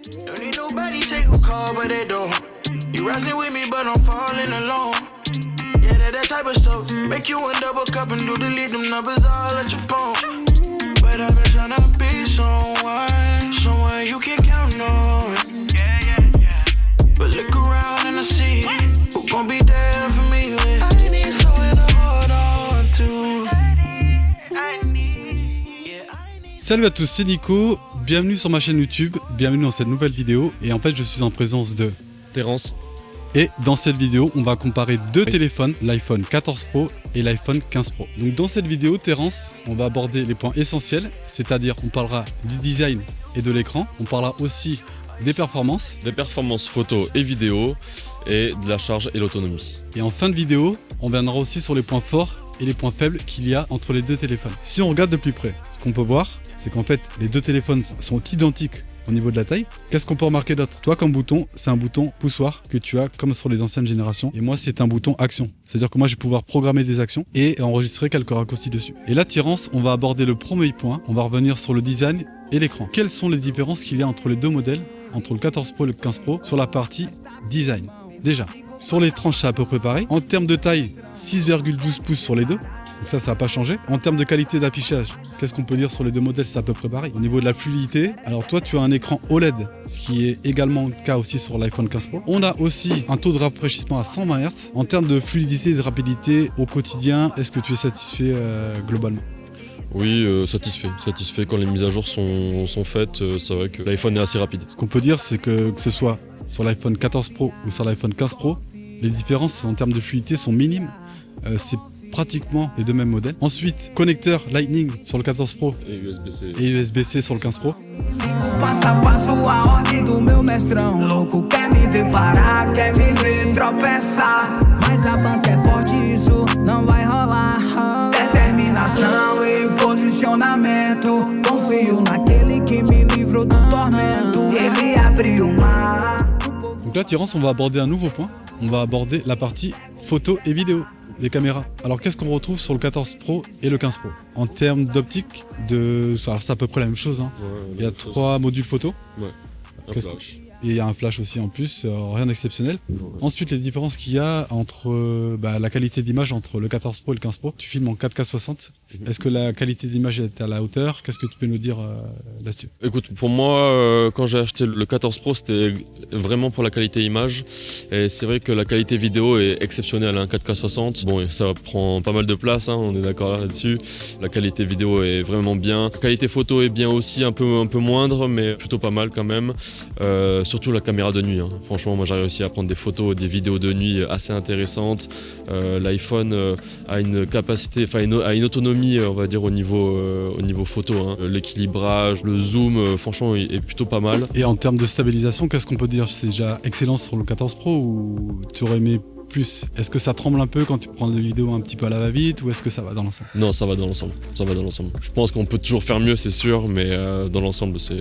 Don't need nobody say who call, but they don't. You rising with me, but I'm falling alone. Yeah, that type of stuff. Make you one double cup and do delete them numbers all at your phone. But I've been tryna be someone you can count on. But look around and I see who gon' be there for me. I need someone to hold on to. Salut à tous, c'est Nico, bienvenue sur ma chaîne YouTube, bienvenue dans cette nouvelle vidéo. Et en fait je suis en présence de Terence. Et dans cette vidéo on va comparer deux téléphones, l'iPhone 14 Pro et l'iPhone 15 Pro. Donc dans cette vidéo Terence, on va aborder les points essentiels, c'est-à-dire on parlera du design et de l'écran, on parlera aussi des performances. Des performances photo et vidéo et de la charge et l'autonomie. Et en fin de vidéo, on viendra aussi sur les points forts et les points faibles qu'il y a entre les deux téléphones. Si on regarde de plus près, ce qu'on peut voir, c'est qu'en fait les deux téléphones sont identiques au niveau de la taille. Qu'est-ce qu'on peut remarquer d'autre? Toi comme bouton, c'est un bouton poussoir que tu as comme sur les anciennes générations. Et moi c'est un bouton action. C'est-à-dire que moi je vais pouvoir programmer des actions et enregistrer quelques raccourcis dessus. Et là Terence, on va aborder le premier point. On va revenir sur le design et l'écran. Quelles sont les différences qu'il y a entre les deux modèles, entre le 14 Pro et le 15 Pro, sur la partie design? Déjà, sur les tranches c'est à peu près pareil. En termes de taille, 6,12 pouces sur les deux. Donc ça n'a pas changé. En termes de qualité d'affichage, qu'est-ce qu'on peut dire sur les deux modèles? C'est à peu près pareil. Au niveau de la fluidité, alors toi tu as un écran OLED, ce qui est également le cas aussi sur l'iPhone 15 Pro. On a aussi un taux de rafraîchissement à 120 Hz. En termes de fluidité et de rapidité au quotidien, est-ce que tu es satisfait globalement? Oui, satisfait quand les mises à jour sont faites, c'est vrai que l'iPhone est assez rapide. Ce qu'on peut dire c'est que ce soit sur l'iPhone 14 Pro ou sur l'iPhone 15 Pro, les différences en termes de fluidité sont minimes. C'est pratiquement les deux mêmes modèles. Ensuite, connecteur Lightning sur le 14 Pro et USB-C. Et USB-C sur le 15 Pro. Donc là, Terence, on va aborder un nouveau point. On va aborder la partie photo et vidéo. Les caméras. Alors qu'est-ce qu'on retrouve sur le 14 Pro et le 15 Pro? En termes d'optique, alors c'est à peu près la même chose. Hein. Ouais, il y a 3 modules photo. Ouais. Un flash. Et il y a un flash aussi en plus, rien d'exceptionnel. Ouais. Ensuite, les différences qu'il y a entre la qualité d'image entre le 14 Pro et le 15 Pro. Tu filmes en 4K 60. Est-ce que la qualité d'image est à la hauteur? Qu'est-ce que tu peux nous dire là-dessus? Écoute, pour moi, quand j'ai acheté le 14 Pro, c'était vraiment pour la qualité image. Et c'est vrai que la qualité vidéo est exceptionnelle, hein, 4K 60. Bon, ça prend pas mal de place, hein, on est d'accord là-dessus. La qualité vidéo est vraiment bien. La qualité photo est bien aussi, un peu moindre, mais plutôt pas mal quand même. Surtout la caméra de nuit. Hein. Franchement, moi j'ai réussi à prendre des photos, des vidéos de nuit assez intéressantes. L'iPhone a une capacité, a une autonomie, on va dire au niveau photo. Hein. L'équilibrage, le zoom, franchement, est plutôt pas mal. Et en termes de stabilisation, qu'est-ce qu'on peut dire? C'est déjà excellent sur le 14 Pro ou tu aurais aimé plus? Est-ce que ça tremble un peu quand tu prends des vidéos un petit peu à la va-vite ou est-ce que ça va dans l'ensemble? Non, ça va dans l'ensemble. Je pense qu'on peut toujours faire mieux, c'est sûr, mais dans l'ensemble, c'est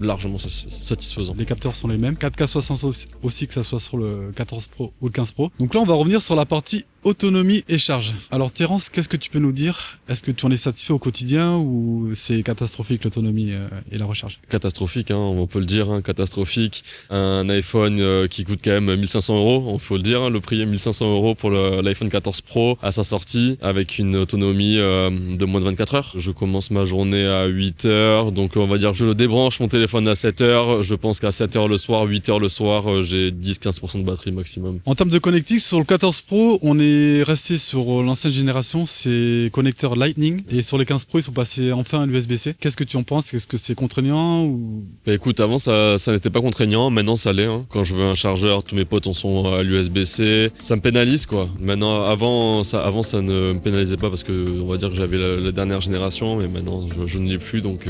largement satisfaisant. Les capteurs sont les mêmes. 4K 60 aussi, que ça soit sur le 14 Pro ou le 15 Pro. Donc là, on va revenir sur la partie autonomie et charge. Alors Terence, qu'est-ce que tu peux nous dire? Est-ce que tu en es satisfait au quotidien ou c'est catastrophique l'autonomie et la recharge? Catastrophique, hein, on peut le dire, hein, catastrophique. Un iPhone qui coûte quand même 1500 €, on faut le dire, hein, le prix est 1500 € pour l'iPhone 14 Pro à sa sortie, avec une autonomie de moins de 24 heures. Je commence ma journée à 8 heures, donc on va dire que je le débranche mon téléphone à 7 heures. Je pense qu'à 7 heures le soir, 8 heures le soir, j'ai 10-15% de batterie maximum. En termes de connectique, sur le 14 Pro, on est resté sur l'ancienne génération, c'est connecteur Lightning, et sur les 15 Pro ils sont passés enfin à l'USB-C. Qu'est-ce que tu en penses? Est-ce que c'est contraignant ou... Bah écoute, avant ça n'était pas contraignant, maintenant ça l'est. Hein. Quand je veux un chargeur, tous mes potes en sont à l'USB-C. Ça me pénalise quoi. Maintenant, avant ça ne me pénalisait pas parce que on va dire que j'avais la dernière génération, mais maintenant je ne l'ai plus donc.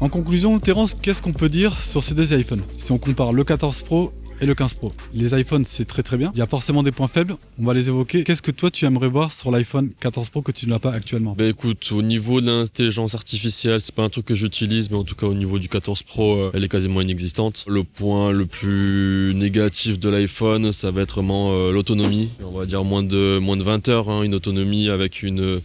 En conclusion, Terence, qu'est-ce qu'on peut dire sur ces deux iPhones si on compare le 14 Pro et et le 15 Pro. Les iPhones, c'est très très bien. Il y a forcément des points faibles, on va les évoquer. Qu'est-ce que toi tu aimerais voir sur l'iPhone 14 Pro que tu n'as pas actuellement? Bah écoute, au niveau de l'intelligence artificielle, c'est pas un truc que j'utilise, mais en tout cas au niveau du 14 Pro, elle est quasiment inexistante. Le point le plus négatif de l'iPhone, ça va être vraiment l'autonomie. On va dire moins de 20 heures, hein, une autonomie avec une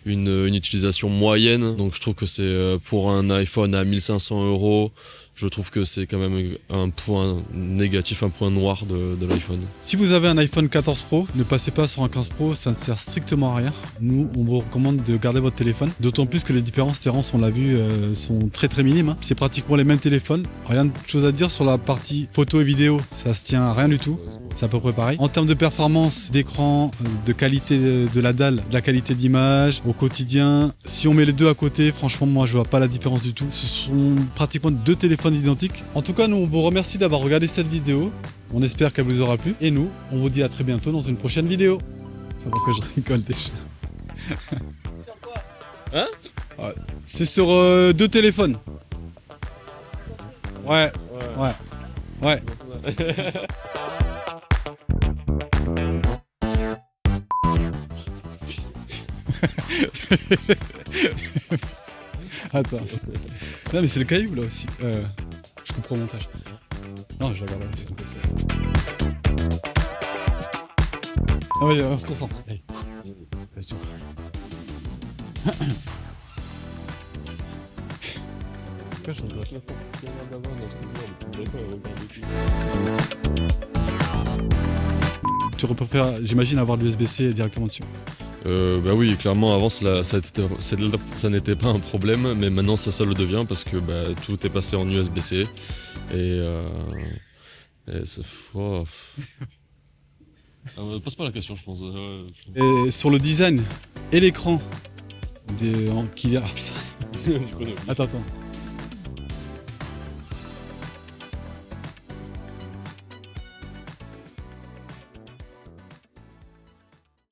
utilisation moyenne. Donc je trouve que c'est pour un iPhone à 1500 €, je trouve que c'est quand même un point négatif, un point noir de l'iPhone. Si vous avez un iPhone 14 Pro, ne passez pas sur un 15 Pro, ça ne sert strictement à rien. Nous, on vous recommande de garder votre téléphone, d'autant plus que les différences terrences, on l'a vu, sont très très minimes. Hein. C'est pratiquement les mêmes téléphones. Rien de chose à dire sur la partie photo et vidéo, ça se tient à rien du tout. C'est à peu près pareil. En termes de performance, d'écran, de qualité de la dalle, de la qualité d'image, au quotidien, si on met les deux à côté, franchement, moi, je vois pas la différence du tout. Ce sont pratiquement deux téléphones identiques. En tout cas, nous, on vous remercie d'avoir regardé cette vidéo. On espère qu'elle vous aura plu. Et nous, on vous dit à très bientôt dans une prochaine vidéo. Je sais pas pourquoi je rigole déjà. Hein? Ouais. C'est sur deux téléphones. Ouais. Attends. Non mais c'est le caillou là aussi. Je comprends au montage. Non, je regarde là aussi. Ah ouais, on se concentre. Allez. C'est sûr. Tu préfères, j'imagine, avoir l'USB-C directement dessus. Bah oui, clairement avant ça n'était pas un problème, mais maintenant ça le devient parce que tout est passé en USB-C et c'est fort. Pose pas la question, je pense. Et sur le design et l'écran qu'il y a. Ah putain. Attends.